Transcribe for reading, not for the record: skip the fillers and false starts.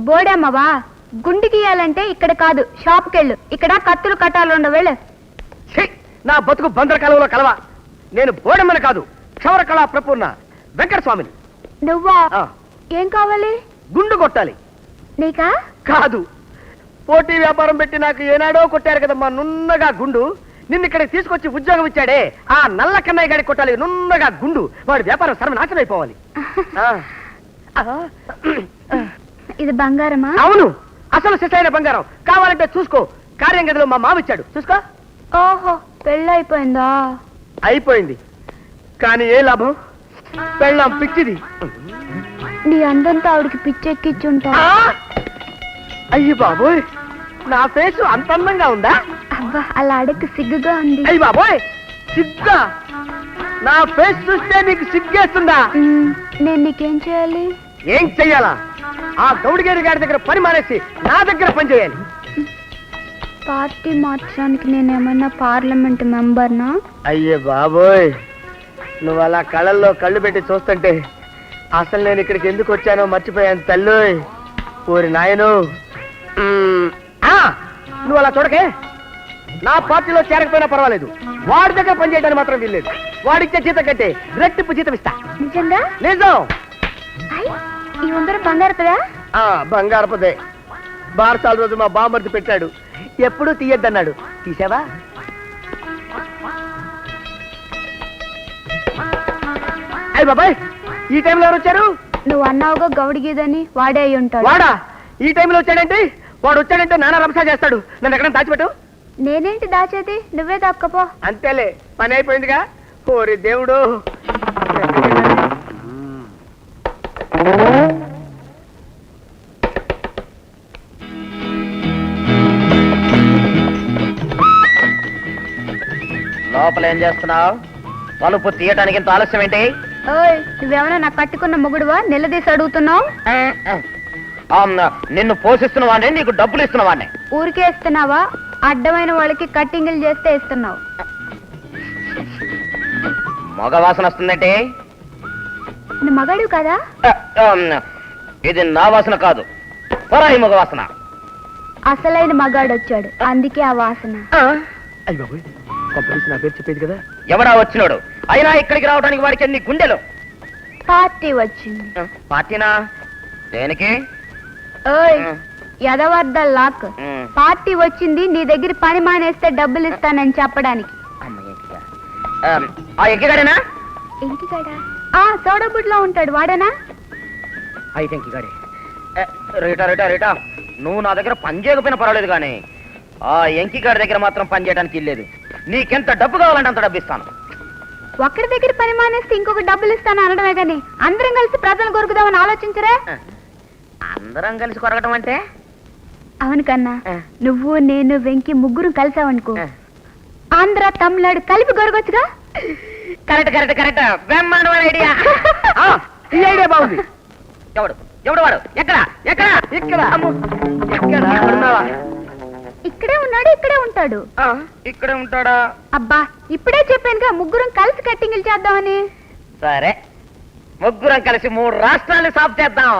బోడమ్మవా గుండు గీయాలంటే ఇక్కడ కాదు షాప్కి వెళ్ళు. ఇక్కడ కత్తులు కట్టాలు ఉండవేళ్ళు. ఛీ! నా బతుకు బందర కాలంలో కలవా. నేను బోడమ్మని కాదు, క్షవర కళా ప్రపూర్ణ వెంకట స్వామిని. నువ్వా? ఆ, ఏం కావాలి గుండు కొట్టాలి. నీకా? కాదు, పోటీ వ్యాపారం పెట్టి నాకు ఏనాడో కొట్టారు కదమ్మా నున్నగా గుండు. నిన్న ఇక్కడికి తీసుకొచ్చి ఉద్యోగం ఇచ్చాడే ఆ నల్ల కన్నయ్య గారికి కొట్టాలి నున్నగా గుండు. వాడి వ్యాపారం సర్వనాశనం అయిపోవాలి. ఇది బంగారమా? అవును, అసలు శిశైన బంగారం. కావాలంటే చూసుకో, కార్యం గదిలో మా మామ ఇచ్చాడు, చూసుకో. ఓహో, పెళ్ళైపోయిందా? అయిపోయింది, కానీ ఏ లాభం? పెళ్ళాం పిచ్చిది. నీ అందంతా ఆవిడికి పిచ్చెక్కిచ్చుంటా. అయ్యి బాబోయ్, నా ఫేసు అంత అందంగా ఉందా? అబ్బా, అలా అడగ సిగ్గుగా ఉంది. అయ్యి బాబోయ్, సిగ్గా? నా ఫేస్ చూస్తే నీకు సిగ్గేస్తుందా? నేను నీకేం చేయాలి? ఏం చెయ్యాలా? ఆ గౌడిగేరి గారి దగ్గర పని మానేసి నా దగ్గర పని చేయాలి. పార్టీ మార్చడానికి నేనేమన్నా పార్లమెంట్ మెంబర్నా? అయ్యే బాబోయ్, నువ్వు అలా కళ్ళల్లో కళ్ళు పెట్టి చూస్తుంటే అసలు నేను ఇక్కడికి ఎందుకు వచ్చానో మర్చిపోయాను తల్లోయ్. ఊరి నాయను, నువ్వు అలా చూడకే. నా పార్టీలో చేరకపోయినా పర్వాలేదు, వాడి దగ్గర పనిచేయడానికి మాత్రం వీల్లేదు. వాడిచ్చే జీతం కంటే రెట్టింపు జీతం ఇస్తా. నిజంగా? నిజం. ఈ ఉంగరం బంగారపదా? బంగారపదే. బారసాల రోజు మా బామ్మర్ది పెట్టాడు, ఎప్పుడూ తీయద్దన్నాడు. తీసావా? అయ్య బాబాయ్, ఈ టైంలో ఎవరు వచ్చారు? నువ్వు అన్నావుగా గౌడిగీదని, వాడే అయి ఉంటాడు. వాడా ఈ టైంలో వచ్చాడంటే? వాడు వచ్చాడంటే నానా రంసా చేస్తాడు. నన్ను ఎక్కడ దాచిపెట్టు. నేనేంటి దాచేది? నువ్వే దాక్కపో. అంతేలే, పని అయిపోయిందిగా. ఓరి దేవుడు. లోపల ఏం చేస్తున్నావు? తలుపు తీయటానికి ఇంత ఆలస్యం ఏంటి? ఓయ్, నువ్వేమన్నా నాకు కట్టుకున్న మొగుడువా? నిలదీసి అడుగుతున్నావు. నిన్ను పోషిస్తున్న వాడిని, నీకు డబ్బులు ఇస్తున్న వాడిని. ఊరికే ఇస్తున్నావా? అడ్డమైన వాళ్ళకి కట్టింగులు చేస్తే ఇస్తున్నావు. మగ వాసన వస్తుందంటే? నువ్వు మగాడు కదా? ఇది నా వాసన కాదు, పరాయి మగ వాసన. అసలైన మగాడు వచ్చాడు, అందుకే ఆ వాసన. నా పేరు చెప్పేది కదా. ఎవడా వచ్చినాడు? అయినా ఇక్కడికి రావడానికి వాడికి ఎన్ని గుండెలు? పార్టీ వచ్చింది. పార్టీనా? దేనికి? ఓయ్, ఎదవర్ద లాక్. పార్టీ వచ్చింది, నీ దగ్గర పని మానేస్తే డబ్బులు ఇస్తానని చెప్పడానికి. ఎంకిగాడేనా? ఎంకిగాడా? సోడబుడ్లో ఉంటాడు, వాడేనా? అయితే ఎంకిగాడే. రేటా రేటా రేటా, నువ్వు నా దగ్గర పని చేయకపోయినా పర్వాలేదు, కానీ ఆ ఎంకిగాడి దగ్గర మాత్రం పని చేయడానికి ఇల్లేదు. నీకెంత డబ్బు కావాలంటే అంత డబ్బు ఇస్తాను. ఒక్కడి దగ్గర పని మానేస్తే ఇంకొక డబ్బులు ఇస్తాను అనడమే గాని అందరం కలిసి ప్రజలు కొరుకుదామని ఆలోచించరే? అందరం కలిసి కొరగటం అంటే? అవును కన్నా, నువ్వు నేను వెంకి ముగ్గురు కలిసావనుకో, ఆంధ్ర తమిళనాడు కలిపి కొరగొచ్చుగా. కరెక్ట్ కరెక్ట్ కరెక్ట్, బ్రహ్మాండమైన ఐడియా. ఈ ఐడియా బాగుంది. ఎవడు ఎవడు వాడు? ఎక్కడ ఎక్కడ? ఇక్కడ. ఎక్కడ ఉన్నావా? ఇక్కడే ఉన్నాడు, ఇక్కడే ఉంటాడు. ఇక్కడే ఉంటాడా? అబ్బా, ఇప్పుడే చెప్పానుగా ముగ్గురం కలిసి కట్టింగులు చేద్దామని. సరే, ముగ్గురం కలిసి 3 రాష్ట్రాలు సాఫ్ చేద్దాం.